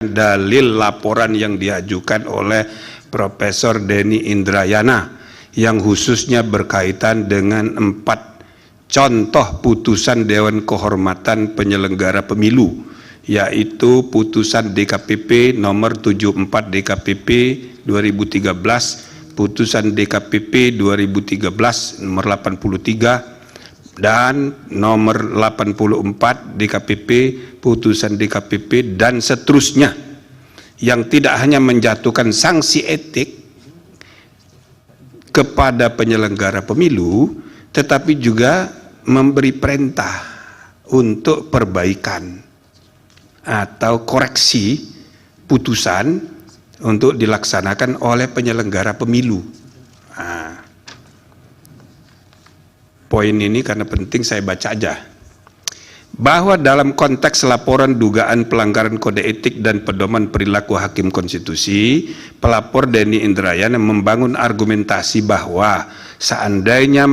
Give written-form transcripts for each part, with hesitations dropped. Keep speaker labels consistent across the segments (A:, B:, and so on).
A: dalil laporan yang diajukan oleh Profesor Denny Indrayana yang khususnya berkaitan dengan 4 contoh putusan Dewan Kehormatan Penyelenggara Pemilu, yaitu putusan DKPP nomor 74 DKPP 2013, putusan DKPP 2013 nomor 83, dan nomor 84 DKPP, putusan DKPP, dan seterusnya, yang tidak hanya menjatuhkan sanksi etik kepada penyelenggara pemilu, tetapi juga memberi perintah untuk perbaikan atau koreksi putusan untuk dilaksanakan oleh penyelenggara pemilu. Poin ini karena penting saya baca aja. Bahwa dalam konteks laporan dugaan pelanggaran kode etik dan pedoman perilaku hakim konstitusi, pelapor Denny Indrayana membangun argumentasi bahwa seandainya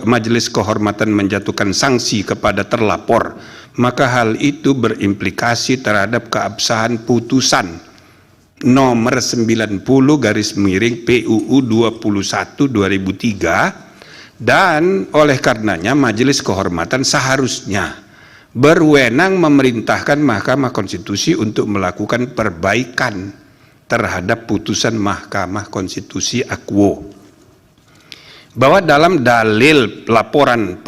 A: Majelis Kehormatan menjatuhkan sanksi kepada terlapor, maka hal itu berimplikasi terhadap keabsahan putusan nomor 90 garis miring PUU 21/2003, dan oleh karenanya Majelis Kehormatan seharusnya berwenang memerintahkan Mahkamah Konstitusi untuk melakukan perbaikan terhadap putusan Mahkamah Konstitusi Akwo. Bahwa dalam dalil laporan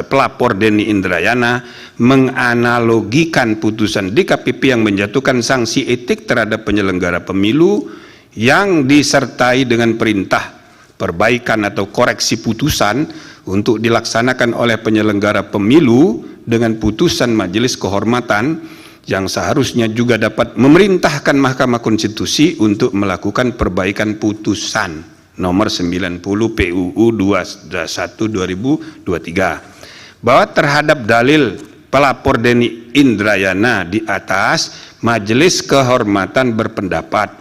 A: pelapor Denny Indrayana menganalogikan putusan DKPP yang menjatuhkan sanksi etik terhadap penyelenggara pemilu yang disertai dengan perintah perbaikan atau koreksi putusan untuk dilaksanakan oleh penyelenggara pemilu dengan putusan Majelis Kehormatan yang seharusnya juga dapat memerintahkan Mahkamah Konstitusi untuk melakukan perbaikan putusan nomor 90 PUU 21/2023. Bahwa terhadap dalil pelapor Denny Indrayana di atas, Majelis Kehormatan berpendapat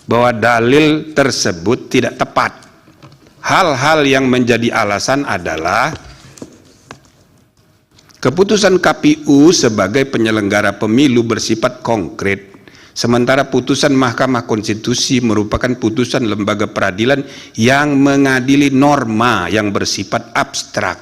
A: bahwa dalil tersebut tidak tepat. Hal-hal yang menjadi alasan adalah keputusan KPU sebagai penyelenggara pemilu bersifat konkret, sementara putusan Mahkamah Konstitusi merupakan putusan lembaga peradilan yang mengadili norma yang bersifat abstrak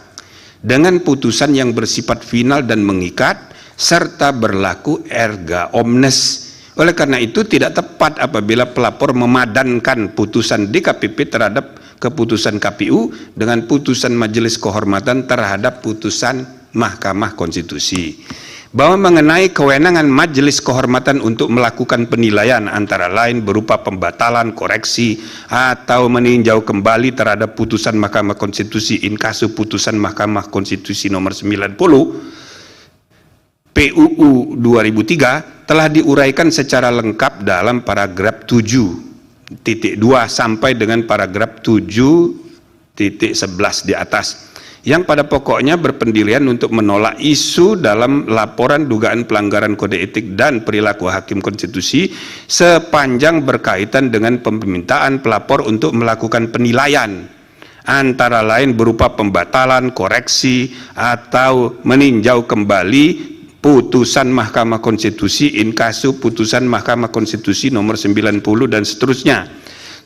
A: dengan putusan yang bersifat final dan mengikat serta berlaku erga omnes. Oleh karena itu tidak tepat apabila pelapor memadankan putusan DKPP terhadap keputusan KPU dengan putusan Majelis Kehormatan terhadap putusan Mahkamah Konstitusi. Bahwa mengenai kewenangan Majelis Kehormatan untuk melakukan penilaian antara lain berupa pembatalan, koreksi, atau meninjau kembali terhadap putusan Mahkamah Konstitusi in casu putusan Mahkamah Konstitusi nomor 90 PUU 2003 telah diuraikan secara lengkap dalam paragraf 7.2 sampai dengan paragraf 7.11 di atas, yang pada pokoknya berpendirian untuk menolak isu dalam laporan dugaan pelanggaran kode etik dan perilaku hakim konstitusi sepanjang berkaitan dengan permintaan pelapor untuk melakukan penilaian antara lain berupa pembatalan, koreksi, atau meninjau kembali putusan Mahkamah Konstitusi in casu putusan Mahkamah Konstitusi nomor 90 dan seterusnya.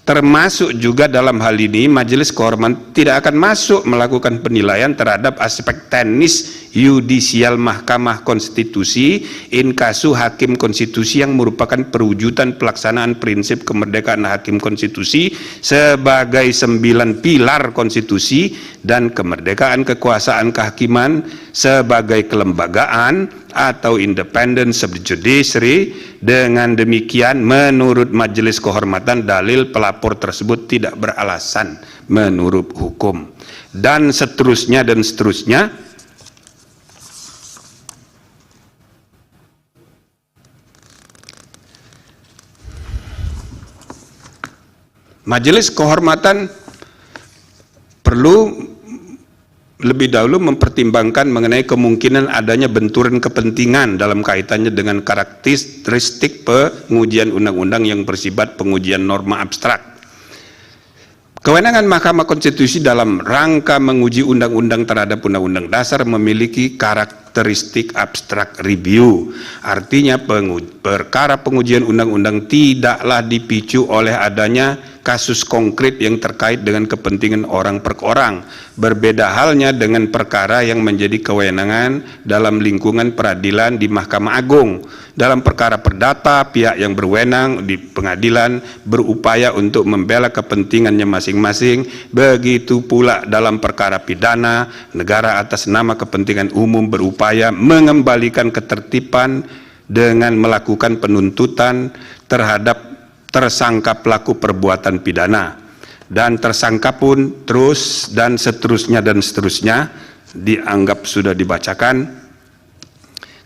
A: Termasuk juga dalam hal ini Majelis Kehormatan tidak akan masuk melakukan penilaian terhadap aspek teknis yudisial Mahkamah Konstitusi in casu hakim konstitusi yang merupakan perwujudan pelaksanaan prinsip kemerdekaan hakim konstitusi sebagai 9 pilar konstitusi dan kemerdekaan kekuasaan kehakiman sebagai kelembagaan atau independence of the judiciary. Dengan demikian menurut Majelis Kehormatan dalil pelapor tersebut tidak beralasan menurut hukum, dan seterusnya dan seterusnya. Majelis Kehormatan perlu lebih dahulu mempertimbangkan mengenai kemungkinan adanya benturan kepentingan dalam kaitannya dengan karakteristik pengujian undang-undang yang bersifat pengujian norma abstrak. Kewenangan Mahkamah Konstitusi dalam rangka menguji undang-undang terhadap undang-undang dasar memiliki karakter karakteristik abstrak review. Artinya perkara pengujian undang-undang tidaklah dipicu oleh adanya kasus konkret yang terkait dengan kepentingan orang per orang. Berbeda halnya dengan perkara yang menjadi kewenangan dalam lingkungan peradilan di Mahkamah Agung. Dalam perkara perdata, pihak yang berwenang di pengadilan berupaya untuk membela kepentingannya masing-masing. Begitu pula dalam perkara pidana, negara atas nama kepentingan umum berupaya mengembalikan ketertiban dengan melakukan penuntutan terhadap tersangka pelaku perbuatan pidana, dan tersangka pun terus dan seterusnya dianggap sudah dibacakan.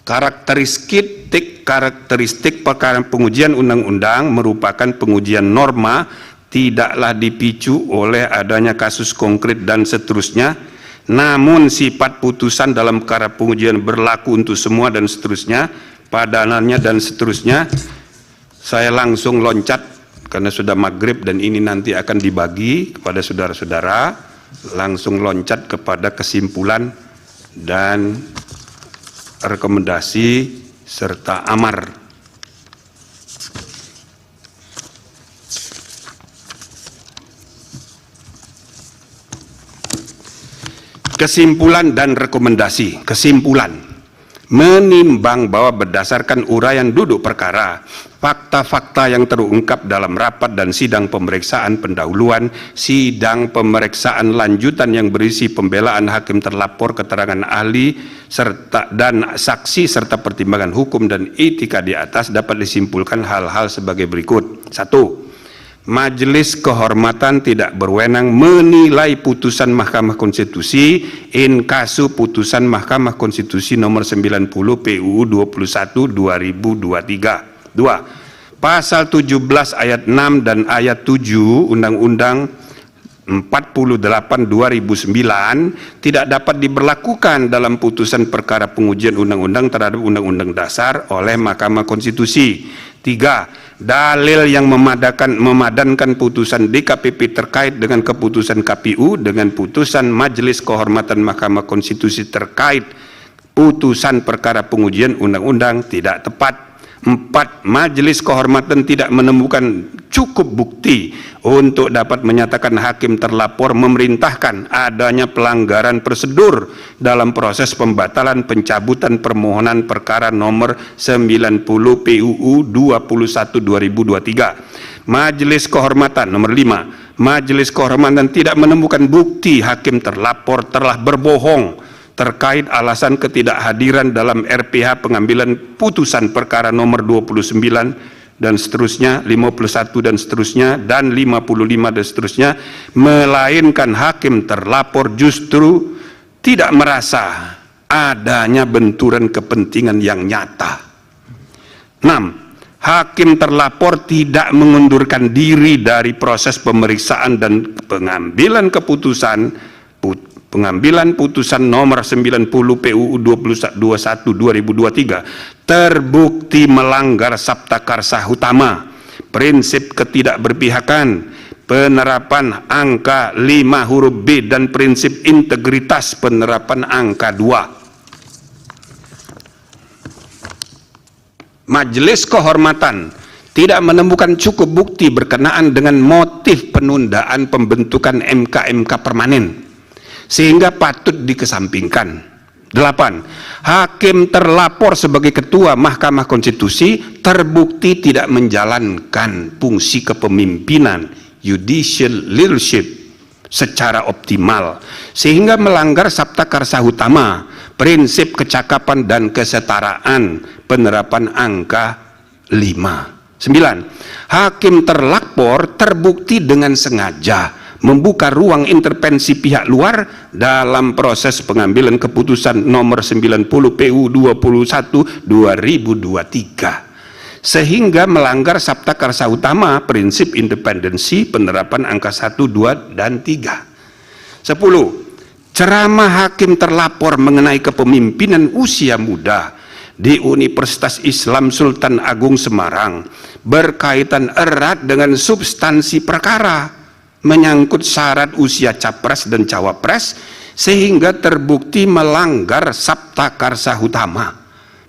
A: Karakteristik perkara pengujian undang-undang merupakan pengujian norma, tidaklah dipicu oleh adanya kasus konkret dan seterusnya, namun sifat putusan dalam perkara pengujian berlaku untuk semua dan seterusnya, padanannya dan seterusnya. Saya langsung loncat karena sudah maghrib dan ini nanti akan dibagi kepada saudara-saudara, langsung loncat kepada kesimpulan dan rekomendasi serta amar. Kesimpulan dan rekomendasi. Kesimpulan: menimbang bahwa berdasarkan uraian duduk perkara, fakta-fakta yang terungkap dalam rapat dan sidang pemeriksaan pendahuluan, sidang pemeriksaan lanjutan yang berisi pembelaan hakim terlapor, keterangan ahli, dan saksi, serta pertimbangan hukum dan etika di atas, dapat disimpulkan hal-hal sebagai berikut. 1. Majelis Kehormatan tidak berwenang menilai putusan Mahkamah Konstitusi in casu putusan Mahkamah Konstitusi nomor 90 PUU 21 2023. 2. Pasal 17 ayat 6 dan ayat 7 Undang-Undang 48 2009 tidak dapat diberlakukan dalam putusan perkara pengujian undang-undang terhadap Undang-Undang Dasar oleh Mahkamah Konstitusi. 3. Dalil yang memadankan putusan DKPP terkait dengan keputusan KPU dengan putusan Majelis Kehormatan Mahkamah Konstitusi terkait putusan perkara pengujian undang-undang tidak tepat. 4. Majelis Kehormatan tidak menemukan cukup bukti untuk dapat menyatakan hakim terlapor memerintahkan adanya pelanggaran prosedur dalam proses pembatalan pencabutan permohonan perkara nomor 90 PUU 21 2023. Majelis Kehormatan nomor 5. Majelis Kehormatan tidak menemukan bukti hakim terlapor telah berbohong terkait alasan ketidakhadiran dalam RPH pengambilan putusan perkara nomor 29 dan seterusnya, 51 dan seterusnya, dan 55 dan seterusnya, melainkan hakim terlapor justru tidak merasa adanya benturan kepentingan yang nyata. 6. Hakim terlapor tidak mengundurkan diri dari proses pemeriksaan dan pengambilan putusan nomor 90 PUU 21 2023 terbukti melanggar sabta karsa utama, prinsip ketidakberpihakan, penerapan angka 5 huruf B, dan prinsip integritas penerapan angka 2. Majelis Kehormatan tidak menemukan cukup bukti berkenaan dengan motif penundaan pembentukan MK permanen sehingga patut dikesampingkan. 8. Hakim terlapor sebagai ketua Mahkamah Konstitusi terbukti tidak menjalankan fungsi kepemimpinan judicial leadership secara optimal sehingga melanggar sabta karsa utama, prinsip kecakapan dan kesetaraan, penerapan angka 5. 9. Hakim terlapor terbukti dengan sengaja membuka ruang intervensi pihak luar dalam proses pengambilan keputusan nomor 90 PU 21 2023 sehingga melanggar sabta karsa utama, prinsip independensi, penerapan angka 1, 2, dan 3. 10. Ceramah hakim terlapor mengenai kepemimpinan usia muda di Universitas Islam Sultan Agung Semarang berkaitan erat dengan substansi perkara menyangkut syarat usia capres dan cawapres sehingga terbukti melanggar Sabta Karsa Utama,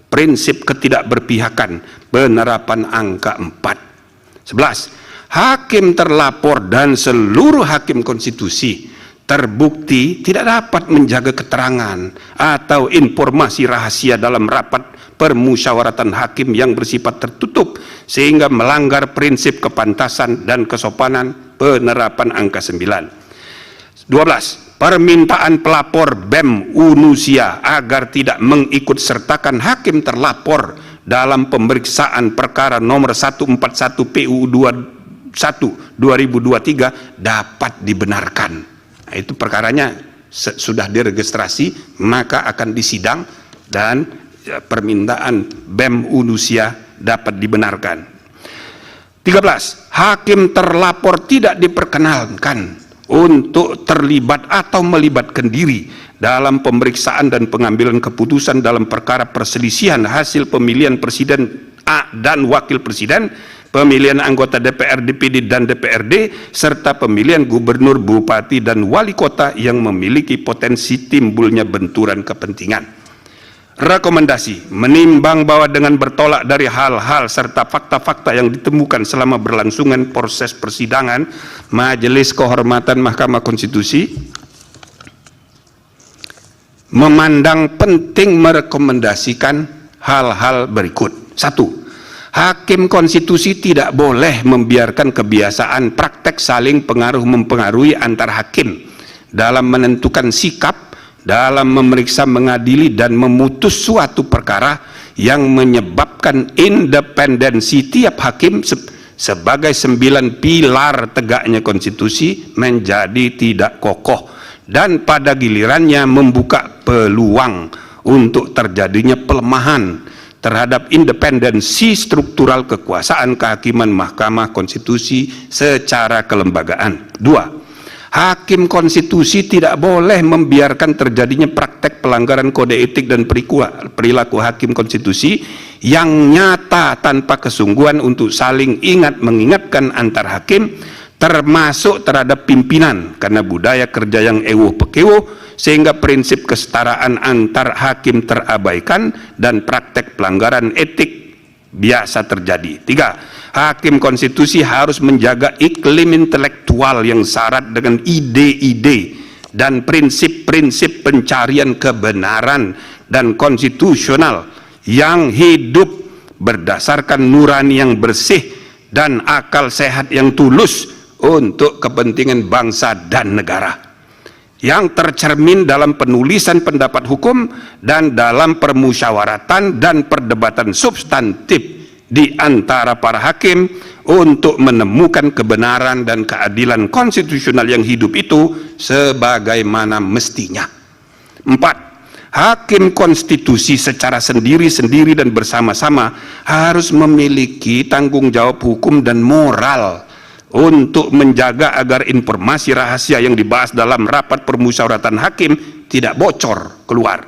A: prinsip ketidakberpihakan, penerapan angka 4. 11. Hakim terlapor dan seluruh hakim konstitusi terbukti tidak dapat menjaga keterangan atau informasi rahasia dalam rapat permusyawaratan hakim yang bersifat tertutup sehingga melanggar prinsip kepantasan dan kesopanan, penerapan angka 9. 12. Permintaan pelapor BEM Unusia agar tidak mengikut sertakan hakim terlapor dalam pemeriksaan perkara nomor 141 PUU 21/2023 dapat dibenarkan. Nah, itu perkaranya sudah diregistrasi, maka akan disidang dan permintaan BEM Unusia dapat dibenarkan. 13. Hakim terlapor tidak diperkenankan untuk terlibat atau melibatkan diri dalam pemeriksaan dan pengambilan keputusan dalam perkara perselisihan hasil pemilihan presiden dan wakil presiden, pemilihan anggota DPR, DPD, dan DPRD, serta pemilihan gubernur, bupati, dan wali kota yang memiliki potensi timbulnya benturan kepentingan. Rekomendasi: menimbang bahwa dengan bertolak dari hal-hal serta fakta-fakta yang ditemukan selama berlangsungan proses persidangan, Majelis Kehormatan Mahkamah Konstitusi memandang penting merekomendasikan hal-hal berikut. 1. Hakim konstitusi tidak boleh membiarkan kebiasaan praktek saling pengaruh-mempengaruhi antar hakim dalam menentukan sikap, dalam memeriksa, mengadili, dan memutus suatu perkara yang menyebabkan independensi tiap hakim sebagai 9 pilar tegaknya konstitusi menjadi tidak kokoh dan pada gilirannya membuka peluang untuk terjadinya pelemahan terhadap independensi struktural kekuasaan kehakiman Mahkamah Konstitusi secara kelembagaan. 2. Hakim konstitusi tidak boleh membiarkan terjadinya praktek pelanggaran kode etik dan perilaku hakim konstitusi yang nyata tanpa kesungguhan untuk saling ingat mengingatkan antar hakim, termasuk terhadap pimpinan, karena budaya kerja yang ewuh pekewuh sehingga prinsip kesetaraan antar hakim terabaikan dan praktek pelanggaran etik biasa terjadi. 3. Hakim konstitusi harus menjaga iklim intelektual yang syarat dengan ide-ide dan prinsip-prinsip pencarian kebenaran dan konstitusional yang hidup berdasarkan nurani yang bersih dan akal sehat yang tulus untuk kepentingan bangsa dan negara, yang tercermin dalam penulisan pendapat hukum dan dalam permusyawaratan dan perdebatan substantif di antara para hakim untuk menemukan kebenaran dan keadilan konstitusional yang hidup itu sebagaimana mestinya. 4. Hakim konstitusi secara sendiri-sendiri dan bersama-sama harus memiliki tanggung jawab hukum dan moral untuk menjaga agar informasi rahasia yang dibahas dalam rapat permusyawaratan hakim tidak bocor keluar.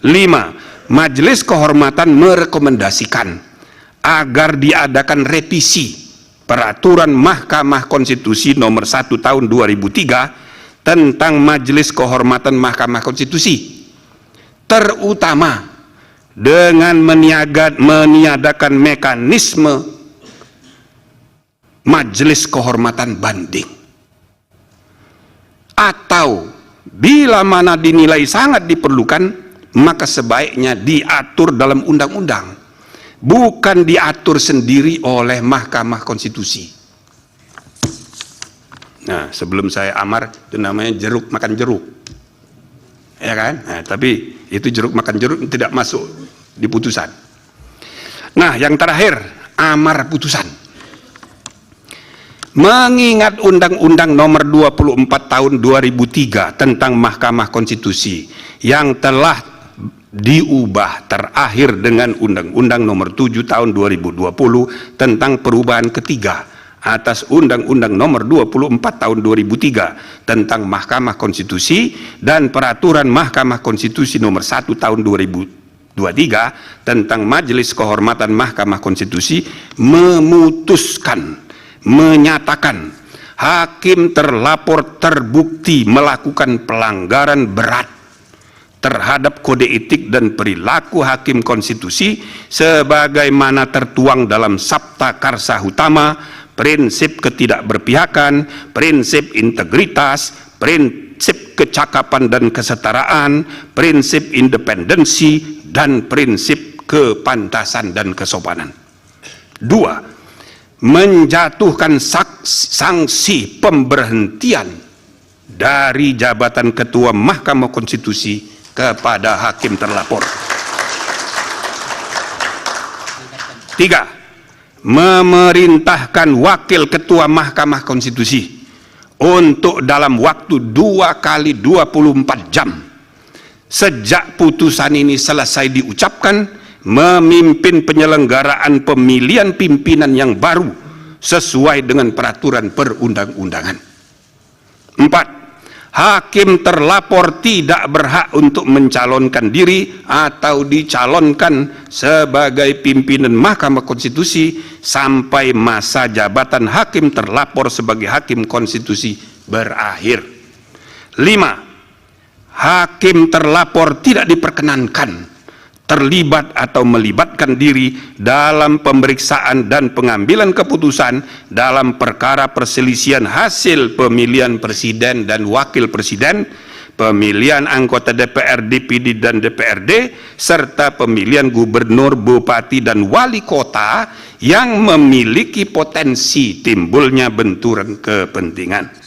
A: 5. Majelis Kehormatan merekomendasikan agar diadakan revisi Peraturan Mahkamah Konstitusi nomor 1 tahun 2003 tentang Majelis Kehormatan Mahkamah Konstitusi, terutama dengan meniadakan mekanisme Majelis Kehormatan Banding, atau bila mana dinilai sangat diperlukan maka sebaiknya diatur dalam undang-undang, bukan diatur sendiri oleh Mahkamah Konstitusi. Nah, sebelum saya amar itu namanya jeruk makan jeruk, ya kan? Nah, tapi itu jeruk makan jeruk tidak masuk di putusan. Nah, yang terakhir, amar putusan. Mengingat Undang-Undang Nomor 24 Tahun 2003 tentang Mahkamah Konstitusi yang telah diubah terakhir dengan Undang-Undang Nomor 7 Tahun 2020 tentang perubahan ketiga atas Undang-Undang Nomor 24 Tahun 2003 tentang Mahkamah Konstitusi dan Peraturan Mahkamah Konstitusi Nomor 1 Tahun 2023 tentang Majelis Kehormatan Mahkamah Konstitusi memutuskan, menyatakan hakim terlapor terbukti melakukan pelanggaran berat terhadap kode etik dan perilaku hakim konstitusi sebagaimana tertuang dalam Sabta Karsa Utama, prinsip ketidakberpihakan, prinsip integritas, prinsip kecakapan dan kesetaraan, prinsip independensi, dan prinsip kepantasan dan kesopanan. 2. Menjatuhkan sanksi pemberhentian dari jabatan Ketua Mahkamah Konstitusi kepada hakim terlapor. 3. Memerintahkan Wakil Ketua Mahkamah Konstitusi untuk dalam waktu 2 kali 24 jam sejak putusan ini selesai diucapkan memimpin penyelenggaraan pemilihan pimpinan yang baru sesuai dengan peraturan perundang-undangan. 4. Hakim terlapor tidak berhak untuk mencalonkan diri atau dicalonkan sebagai pimpinan Mahkamah Konstitusi sampai masa jabatan hakim terlapor sebagai hakim konstitusi berakhir. 5. Hakim terlapor tidak diperkenankan terlibat atau melibatkan diri dalam pemeriksaan dan pengambilan keputusan dalam perkara perselisihan hasil pemilihan presiden dan wakil presiden, pemilian anggota DPR, DPD, dan DPRD, serta pemilihan gubernur, bupati, dan wali kota yang memiliki potensi timbulnya benturan kepentingan.